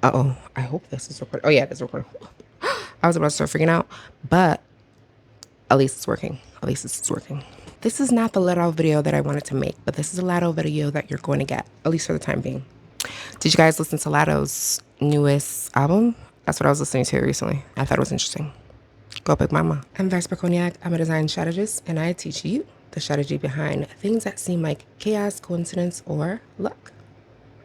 Uh-oh, I hope this is recording. Oh yeah, it's recording. I was about to start freaking out, but at least it's working. At least it's working. This is not the Latto video that I wanted to make, but this is a Latto video that you're going to get, at least for the time being. Did you guys listen to Latto's newest album? That's what I was listening to recently. I thought it was interesting. Go Big Mama. I'm Vesper Cognac. I'm a design strategist, and I teach you the strategy behind things that seem like chaos, coincidence, or luck.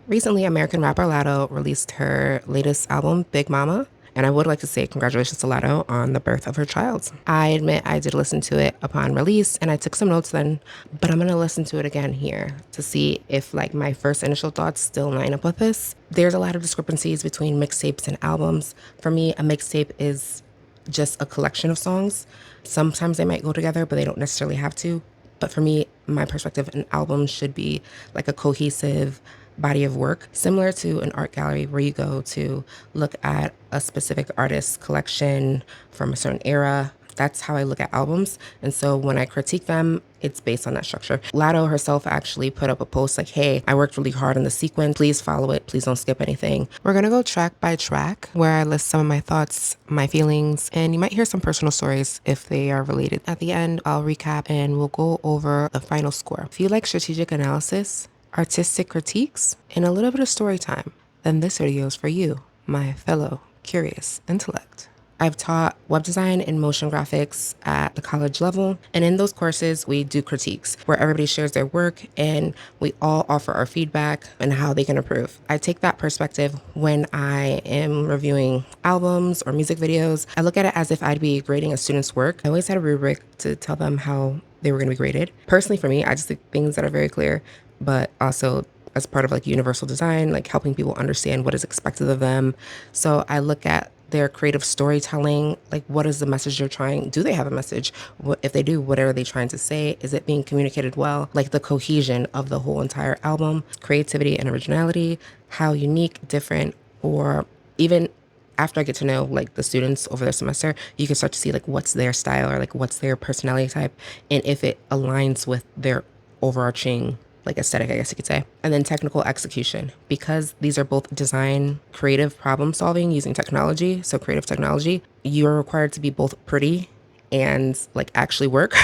Recently, American rapper Latto released her latest album, Big Mama, and I would like to say congratulations to Latto on the birth of her child. I admit I did listen to it upon release, and I took some notes then, but I'm going to listen to it again here to see if like my first initial thoughts still line up with this. There's a lot of discrepancies between mixtapes and albums. For me, a mixtape is just a collection of songs. Sometimes they might go together, but they don't necessarily have to. But for me, my perspective, an album should be like a cohesive body of work, similar to an art gallery where you go to look at a specific artist's collection from a certain era. That's how I look at albums. And so when I critique them, it's based on that structure. Latto herself actually put up a post like, hey, I worked really hard on the sequence. Please follow it. Please don't skip anything. We're going to go track by track where I list some of my thoughts, my feelings, and you might hear some personal stories if they are related. At the end, I'll recap and we'll go over the final score. If you like strategic analysis, artistic critiques, and a little bit of story time, then this video is for you, my fellow curious intellect. I've taught web design and motion graphics at the college level, and in those courses we do critiques where everybody shares their work and we all offer our feedback and how they can improve. I take that perspective when I am reviewing albums or music videos. I look at it as if I'd be grading a student's work. I always had a rubric to tell them how they were going to be graded. Personally, for me, I just think things that are very clear, but also as part of like universal design, like helping people understand what is expected of them. So I look at their creative storytelling, like what is the message they're trying, do they have a message? What, if they do, what are they trying to say? Is it being communicated well? Like the cohesion of the whole entire album, creativity and originality, how unique, different, or even after I get to know like the students over the semester, you can start to see like what's their style or like what's their personality type and if it aligns with their overarching like aesthetic, I guess you could say. And then technical execution, because these are both design, creative problem solving using technology. So creative technology, you're required to be both pretty and like actually work.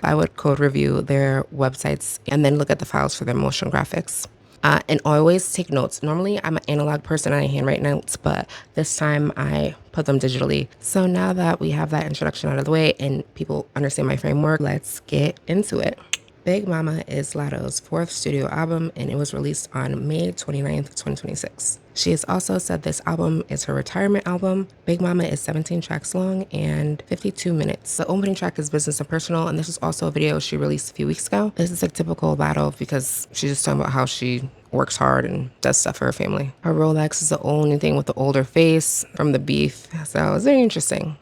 I would code review their websites and then look at the files for their motion graphics. And always take notes. Normally I'm an analog person and I handwrite notes, but this time I put them digitally. So now that we have that introduction out of the way and people understand my framework, let's get into it. Big Mama is Latto's fourth studio album, and it was released on May 29th, 2026. She has also said this album is her retirement album. Big Mama is 17 tracks long and 52 minutes. The opening track is Business and Personal, and this was also a video she released a few weeks ago. This is like typical Latto because she's just talking about how she works hard and does stuff for her family. Her Rolex is the only thing with the older face from the beef. So it's very interesting.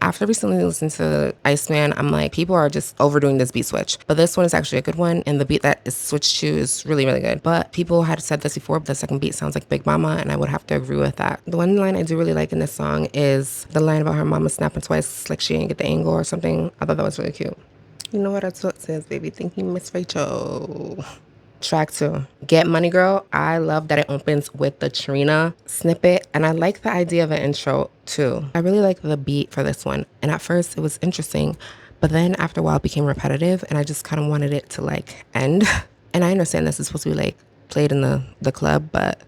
After recently listening to Iceman, I'm like, people are just overdoing this beat switch. But this one is actually a good one. And the beat that is switched to is really, really good. But people had said this before, but the second beat sounds like Big Mama. And I would have to agree with that. The one line I do really like in this song is the line about her mama snapping twice, like she didn't get the angle or something. I thought that was really cute. You know what that's what it says, baby. Thank you, Miss Rachel. Track 2, Get Money Girl. I love that it opens with the Trina snippet, and I like the idea of an intro too. I really like the beat for this one, and at first it was interesting, but then after a while it became repetitive, and I just kind of wanted it to like end. And I understand this is supposed to be like played in the club, but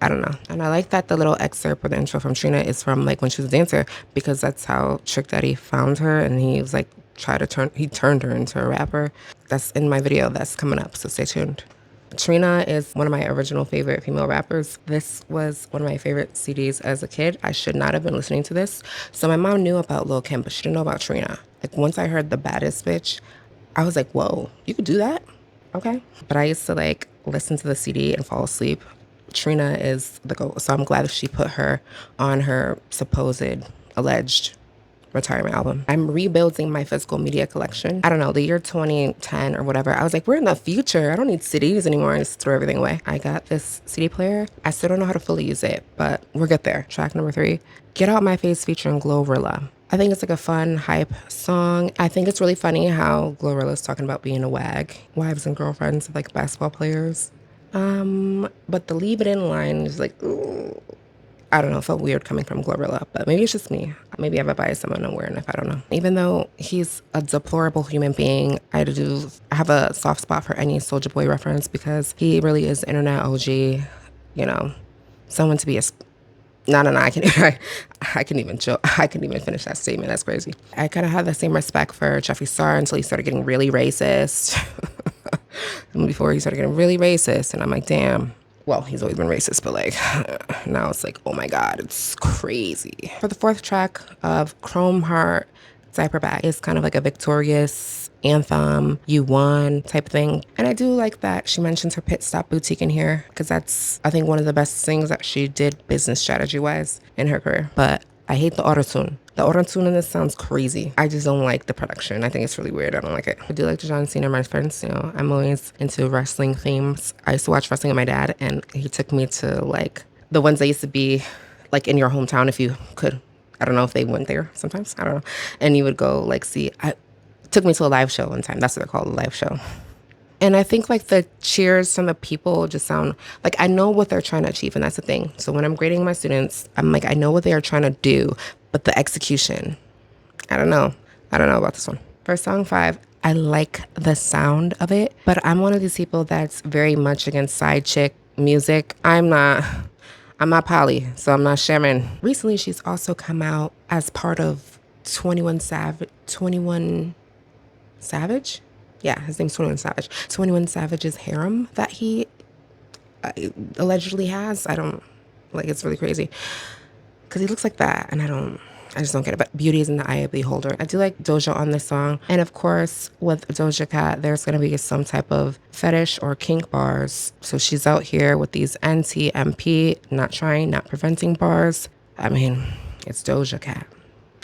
I don't know. And I like that the little excerpt or the intro from Trina is from like when she was a dancer, because that's how Trick Daddy found her, and he was like he turned her into a rapper. That's in my video that's coming up, so stay tuned. Trina is one of my original favorite female rappers. This was one of my favorite CDs as a kid. I should not have been listening to this. So my mom knew about Lil' Kim, but she didn't know about Trina. Like once I heard The Baddest Bitch, I was like, whoa, you could do that? Okay. But I used to like listen to the CD and fall asleep. Trina is the GOAT, so I'm glad she put her on her supposed alleged retirement album. I'm rebuilding my physical media collection. I don't know, the year 2010 or whatever. I was like, we're in the future. I don't need CDs anymore. I just throw everything away. I got this CD player. I still don't know how to fully use it, but we'll get there. Track number 3, Get Out My Face featuring GloRilla. I think it's like a fun, hype song. I think it's really funny how GloRilla is talking about being a wag. Wives and girlfriends of like basketball players. But the leave it in line is like, ooh, I don't know, it felt weird coming from GloRilla, but maybe it's just me. Maybe I have a bias I'm unaware enough, I don't know. Even though he's a deplorable human being, I have a soft spot for any Soulja Boy reference because he really is internet OG, you know, someone to be a no, I can I can even joke. I can even finish that statement. That's crazy. I kind of had the same respect for Jeffree Star until he started getting really racist. Before he started getting really racist, and I'm like, damn. Well, he's always been racist, but like now it's like, oh my god, it's crazy. For the fourth track of Chrome Heart, Diaper Bag is kind of like a victorious anthem, you won type thing. And I do like that she mentions her pit stop boutique in here because that's, I think, one of the best things that she did business strategy wise in her career. But I hate the auto-tune. The auto-tune in this sounds crazy. I just don't like the production. I think it's really weird. I don't like it. I do like John Cena, my friends. You know, I'm always into wrestling themes. I used to watch wrestling with my dad, and he took me to like the ones that used to be like in your hometown if you could. I don't know if they went there sometimes. I don't know. And you would go like see. Took me to a live show one time. That's what they're called, a live show. And I think like the cheers from the people just sound like I know what they're trying to achieve, and that's the thing. So when I'm grading my students, I'm like, I know what they are trying to do, but the execution, I don't know. I don't know about this one. For song 5, I like the sound of it, but I'm one of these people that's very much against side chick music. I'm not Polly, so I'm not sharing. Recently, she's also come out as part of 21 Savage? Yeah, his name's 21 Savage. 21 Savage's harem that he allegedly has. I don't, like, it's really crazy. Because he looks like that, and I just don't get it. But beauty is in the eye of the beholder. I do like Doja on this song. And of course, with Doja Cat, there's going to be some type of fetish or kink bars. So she's out here with these NT-MP, not trying, not preventing bars. I mean, it's Doja Cat.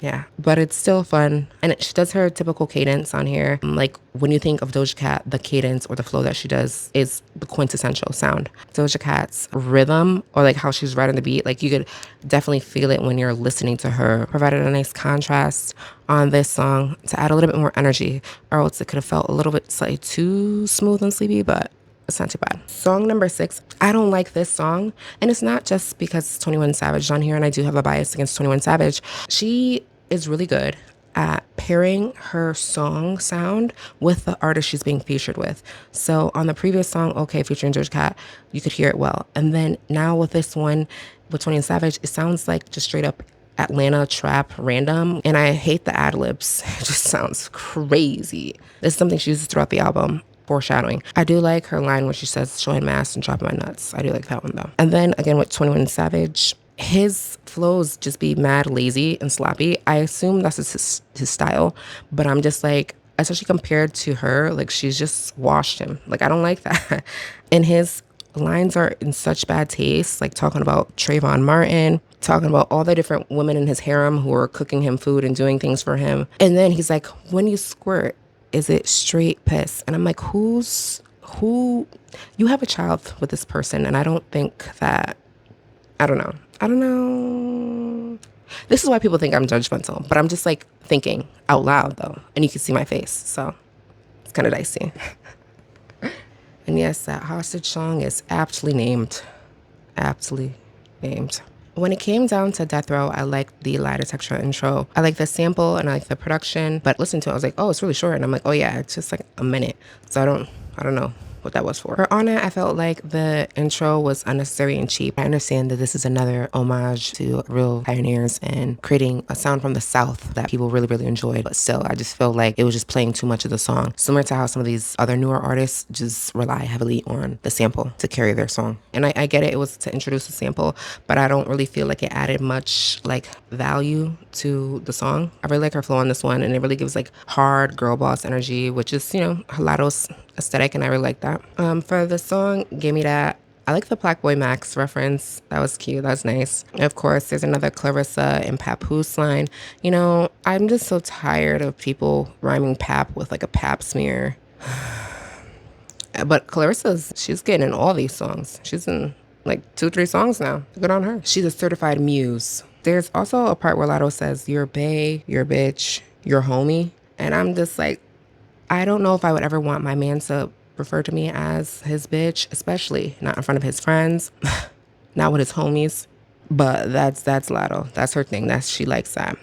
Yeah, but it's still fun. And she does her typical cadence on here. Like when you think of Doja Cat, the cadence or the flow that she does is the quintessential sound. Doja Cat's rhythm or like how she's riding the beat, like you could definitely feel it when you're listening to her. Provided a nice contrast on this song to add a little bit more energy, or else it could have felt a little bit slightly too smooth and sleepy, but it's not too bad. Song number 6, I don't like this song. And it's not just because it's 21 Savage on here, and I do have a bias against 21 Savage. She is really good at pairing her song sound with the artist she's being featured with. So on the previous song, Okayyy featuring Doja Cat, you could hear it well. And then now with this one, with 21 Savage, it sounds like just straight up Atlanta trap random. And I hate the ad-libs. It just sounds crazy. This is something she uses throughout the album. Foreshadowing. I do like her line where she says, showing mass and dropping my nuts. I do like that one though. And then again with 21 Savage, his flows just be mad lazy and sloppy. I assume that's his style, but I'm just like, especially compared to her, like she's just washed him. Like I don't like that. And his lines are in such bad taste, like talking about Trayvon Martin, talking about all the different women in his harem who are cooking him food and doing things for him. And then he's like, when you squirt, is it straight piss? And I'm like, who? You have a child with this person, and I don't think that, I don't know. This is why people think I'm judgmental, but I'm just like thinking out loud though, and you can see my face, so it's kind of dicey. And yes, that hostage song is aptly named. When it came down to Death Row, I liked the lie detector intro. I like the sample and I like the production, but listening to it, I was like, oh, it's really short. And I'm like, oh yeah, it's just like a minute. So I don't know what that was for. For Onnat, I felt like the intro was unnecessary and cheap. I understand that this is another homage to real pioneers and creating a sound from the South that people really, really enjoyed. But still, I just feel like it was just playing too much of the song. Similar to how some of these other newer artists just rely heavily on the sample to carry their song. And I get it, it was to introduce a sample, but I don't really feel like it added much like value to the song. I really like her flow on this one, and it really gives like hard girl boss energy, which is, you know, Latto's aesthetic, and I really like that. For the song Gimme Dat, I like the Black Boy Max reference. That was cute. That was nice. And of course, there's another Clarissa and Papoose line. You know, I'm just so tired of people rhyming pap with like a pap smear. But she's getting in all these songs. She's in like 2-3 songs now. Good on her. She's a certified muse. There's also a part where Latto says, you're bae, you're bitch, you're homie. And I'm just like, I don't know if I would ever want my man to refer to me as his bitch, especially not in front of his friends, not with his homies. But that's Latto. That's her thing. She likes that.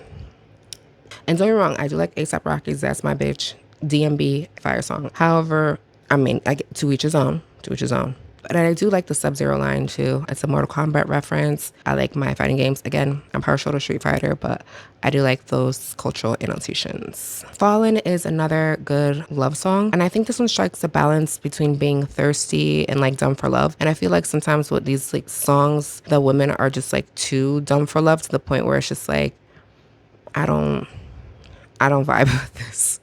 And don't get me wrong, I do like A$AP Rocky's That's My Bitch, DMB, fire song. However, I mean, I get to each his own, to each his own. But I do like the Sub-Zero line too. It's a Mortal Kombat reference. I like my fighting games. Again, I'm partial to Street Fighter, but I do like those cultural annotations. Fallin is another good love song. And I think this one strikes a balance between being thirsty and like dumb for love. And I feel like sometimes with these like songs, the women are just like too dumb for love to the point where it's just like, I don't vibe with this.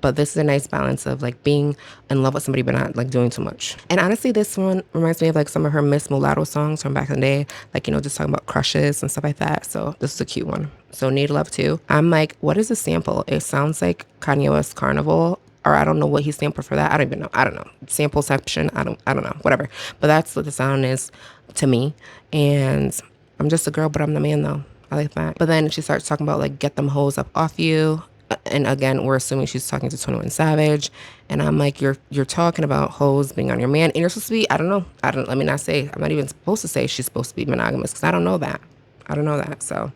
But this is a nice balance of like being in love with somebody but not like doing too much. And honestly, this one reminds me of like some of her Miss Mulatto songs from back in the day, like, you know, just talking about crushes and stuff like that. So this is a cute one. So Need Love Too. I'm like, what is the sample? It sounds like Kanye West Carnival, or I don't know what he sampled for that. I don't even know. I don't know. Sampleception. I don't know. Whatever. But that's what the sound is to me. And I'm just a girl, but I'm the man though. I like that. But then she starts talking about like get them hoes up off you. And again, we're assuming she's talking to 21 Savage. And I'm like, you're talking about hoes being on your man. And you're supposed to be, I don't know. Let me not say, I'm not even supposed to say she's supposed to be monogamous because I don't know that. So,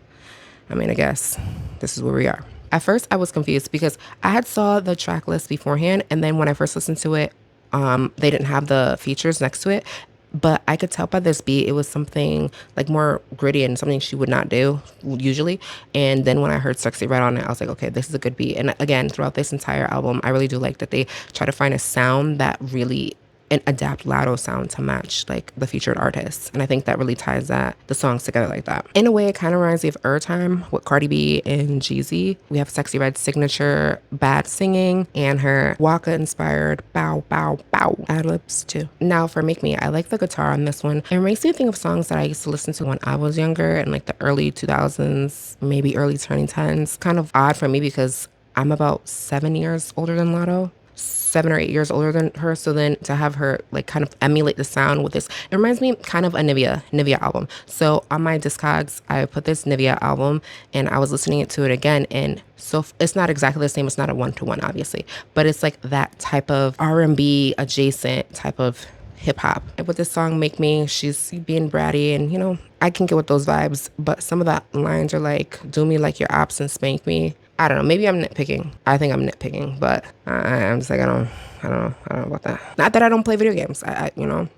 I mean, I guess this is where we are. At first, I was confused because I had saw the track list beforehand. And then when I first listened to it, they didn't have the features next to it. But I could tell by this beat, it was something like more gritty and something she would not do usually. And then when I heard Sexyy Red on it, I was like, okay, this is a good beat. And again, throughout this entire album, I really do like that they try to find a sound that really and adapt Latto sound to match like the featured artists. And I think that really ties the songs together like that. In a way, it kind of reminds me of Time with Cardi B and Jeezy. We have Sexyy Red's signature bad singing and her Waka inspired bow bow bow ad-libs too. Now for Make Me, I like the guitar on this one. It makes me think of songs that I used to listen to when I was younger in like the early 2000s, maybe early 2010s. Kind of odd for me because I'm about 7 years older than Latto. 7 or 8 years older than her. So then to have her like kind of emulate the sound with this, it reminds me kind of a Nivea album. So on my Discogs, I put this Nivea album and I was listening to it again. And so it's not exactly the same. It's not a 1-to-1, obviously, but it's like that type of R&B adjacent type of hip hop. With this song, Make Me, she's being bratty and, you know, I can get with those vibes, but some of the lines are like, do me like your ops and spank me. I don't know. Maybe I'm nitpicking. I think I'm nitpicking, but I'm just like, I don't know about that. Not that I don't play video games. You know,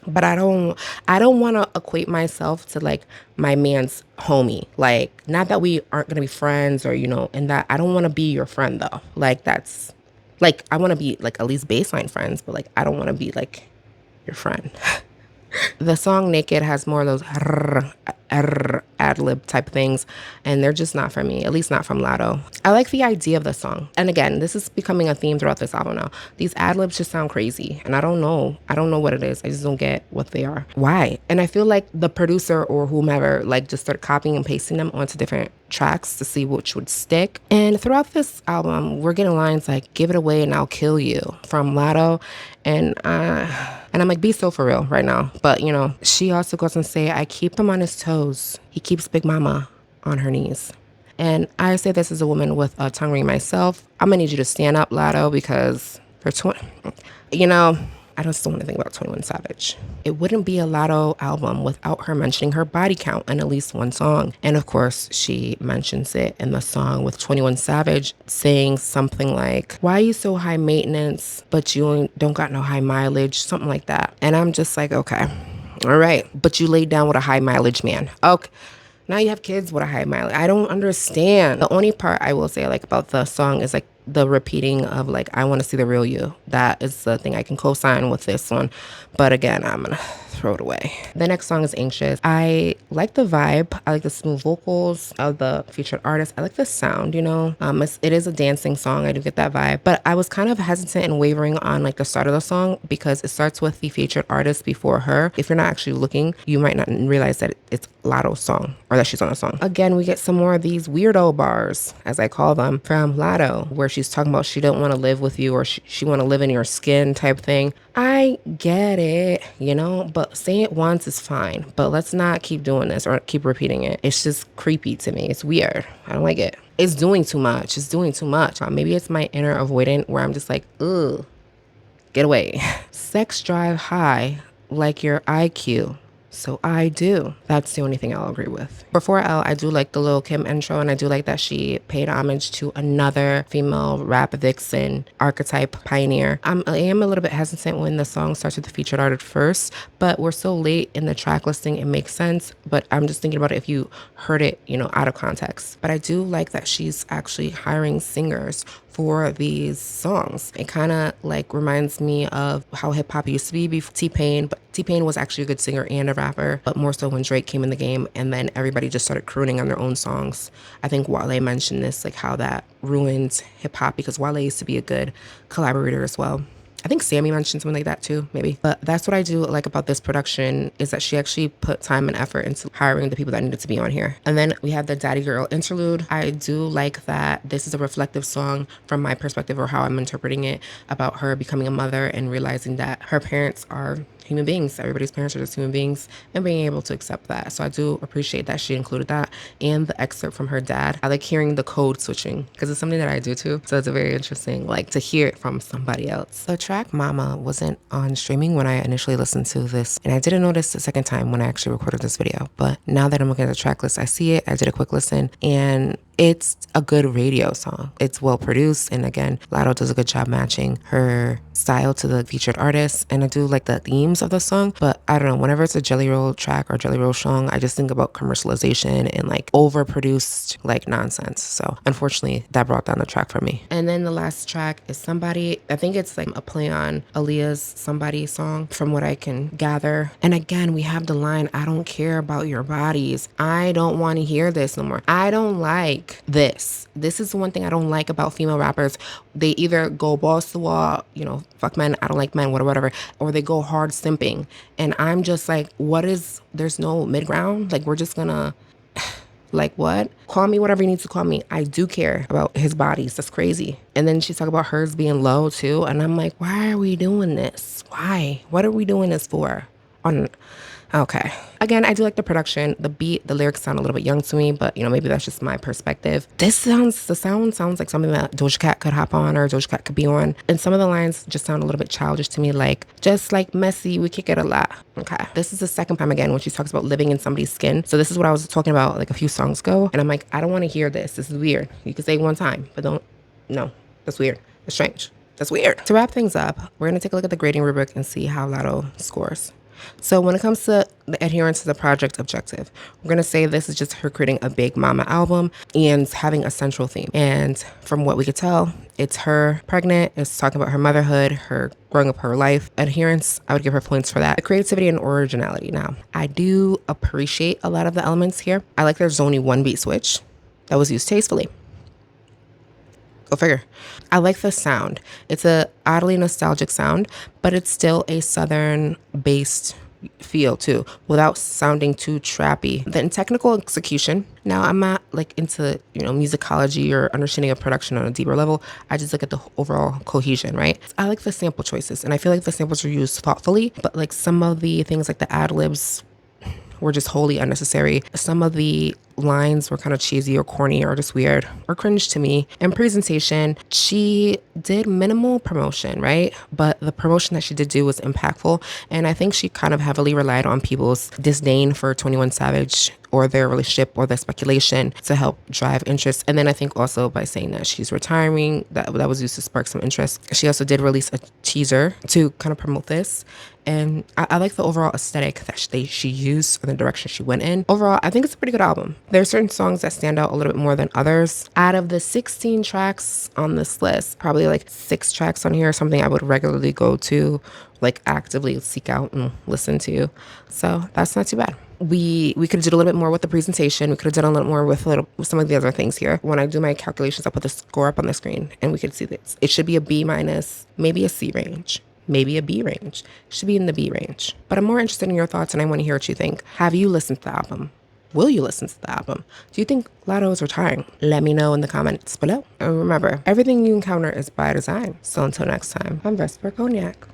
but I don't want to equate myself to like my man's homie. Like, not that we aren't gonna be friends or, you know, and that I don't want to be your friend though. Like that's like, I want to be like at least baseline friends, but like, I don't want to be like your friend. The song Naked has more of those ad-lib type things, and they're just not for me, at least not from Latto. I like the idea of the song. And again, this is becoming a theme throughout this album now. These ad-libs just sound crazy, and I don't know what it is. I just don't get what they are. Why? And I feel like the producer or whomever like just started copying and pasting them onto different tracks to see which would stick. And throughout this album, we're getting lines like "Give it away and I'll kill you" from Latto, and I'm like, be so for real right now. But you know, she also goes and say, I keep him on his toes. He keeps Big Mama on her knees. And I say this as a woman with a tongue ring myself. I'm gonna need you to stand up, Latto, because for you know, I just don't want to think about 21 Savage. It wouldn't be a Latto album without her mentioning her body count in at least one song. And of course, she mentions it in the song with 21 Savage, saying something like, why are you so high maintenance, but you don't got no high mileage? Something like that. And I'm just like, okay, all right. But you laid down with a high mileage man. Okay. Now you have kids with a high mileage. I don't understand. The only part I will say like about the song is like the repeating of like, I want to see the real you. That is the thing I can co-sign with this one. But again, I'm gonna throw it away. The next song is Anxious. I like the vibe. I like the smooth vocals of the featured artist. I like the sound, you know. It is a dancing song. I do get that vibe. But I was kind of hesitant and wavering on like the start of the song because it starts with the featured artist before her. If you're not actually looking, you might not realize that it's Latto's song or that she's on a song. Again, we get some more of these weirdo bars, as I call them, from Latto, where she's talking about she don't want to live with you or she want to live in your skin type thing. I get it, you know, but saying it once is fine. But let's not keep doing this or keep repeating it. It's just creepy to me. It's weird. I don't like it. It's doing too much. It's doing too much. Maybe it's my inner avoidant where I'm just like, ugh, Get away. Sex drive high like your IQ. So I do. That's the only thing I'll agree with. For 4L, I do like the Lil Kim intro, and I do like that she paid homage to another female rap vixen archetype pioneer. I am a little bit hesitant when the song starts with the featured artist first, but we're so late in the track listing, it makes sense. But I'm just thinking about it if you heard it, you know, out of context. But I do like that she's actually hiring singers for these songs. It kind of like reminds me of how hip hop used to be before T-Pain, but T-Pain was actually a good singer and a rapper, but more so when Drake came in the game, and then everybody just started crooning on their own songs. I think Wale mentioned this, like how that ruined hip hop, because Wale used to be a good collaborator as well. I think Sammy mentioned something like that too, maybe. But that's what I do like about this production, is that she actually put time and effort into hiring the people that needed to be on here. And then we have the Daddy Girl interlude. I do like that this is a reflective song from my perspective, or how I'm interpreting it, about her becoming a mother and realizing that her parents are human beings. Everybody's parents are just human beings, and being able to accept that. So I do appreciate that she included that, and the excerpt from her dad. I like hearing the code switching, because it's something that I do too. So it's a very interesting, like, to hear it from somebody else. The track Mama wasn't on streaming when I initially listened to this, and I didn't notice the second time when I actually recorded this video. But now that I'm looking at the track list, I see it. I did a quick listen, and it's a good radio song. It's well produced, and again, Latto does a good job matching her style to the featured artist. And I do like the themes of the song, but I don't know, whenever it's a Jelly Roll track or Jelly Roll song, I just think about commercialization and like overproduced like nonsense. So unfortunately, that brought down the track for me. And then the last track is Somebody. I think it's like a play on Aaliyah's Somebody song, from what I can gather. And again, we have the line, I don't care about your bodies. I don't want to hear this no more. I don't like this. This is the one thing I don't like about female rappers. They either go balls to the wall, you know, fuck men, I don't like men, whatever, or they go hard simping. And I'm just like, there's no mid ground? Like, we're just gonna, like, what? Call me whatever you need to call me. I do care about his bodies. That's crazy. And then she's talking about hers being low too. And I'm like, why are we doing this? Why? What are we doing this for? Okay. Again, I do like the production. The beat, the lyrics sound a little bit young to me, but you know, maybe that's just my perspective. The sound sounds like something that Doja Cat could hop on, or Doja Cat could be on. And some of the lines just sound a little bit childish to me, like, just like messy, we kick it a lot. Okay. This is the second time again when she talks about living in somebody's skin. So this is what I was talking about like a few songs ago. And I'm like, I don't want to hear this. This is weird. You could say it one time, but no, that's weird. That's strange. That's weird. To wrap things up, we're going to take a look at the grading rubric and see how Latto scores. So when it comes to the adherence to the project objective, we're going to say this is just her creating a big mama album and having a central theme. And from what we could tell, it's her pregnant, it's talking about her motherhood, her growing up her life. Adherence, I would give her points for that. The creativity and originality. Now, I do appreciate a lot of the elements here. I like there's only one beat switch that was used tastefully. Go figure. I like the sound. It's a oddly nostalgic sound, but it's still a southern based feel too, without sounding too trappy. Then technical execution. Now, I'm not like into, you know, musicology or understanding of production on a deeper level. I just look at the overall cohesion, right? I like the sample choices, and I feel like the samples are used thoughtfully, but like some of the things like the ad libs were just wholly unnecessary. Some of the lines were kind of cheesy or corny or just weird or cringe to me. And presentation, she did minimal promotion, right? But the promotion that she did do was impactful. And I think she kind of heavily relied on people's disdain for 21 Savage or their relationship or their speculation to help drive interest. And then I think also by saying that she's retiring, that was used to spark some interest. She also did release a teaser to kind of promote this. And I like the overall aesthetic that she used, or the direction she went in. Overall, I think it's a pretty good album. There are certain songs that stand out a little bit more than others. Out of the 16 tracks on this list, probably like 6 tracks on here are something I would regularly go to, like actively seek out and listen to. So that's not too bad. We could have did a little bit more with the presentation. We could have done a little more with some of the other things here. When I do my calculations, I'll put the score up on the screen and we could see this. It should be a B minus, maybe a C range. Maybe a B range. Should be in the B range. But I'm more interested in your thoughts, and I want to hear what you think. Have you listened to the album? Will you listen to the album? Do you think Latto is retiring? Let me know in the comments below. And remember, everything you encounter is by design. So until next time, I'm Vesper Cognac.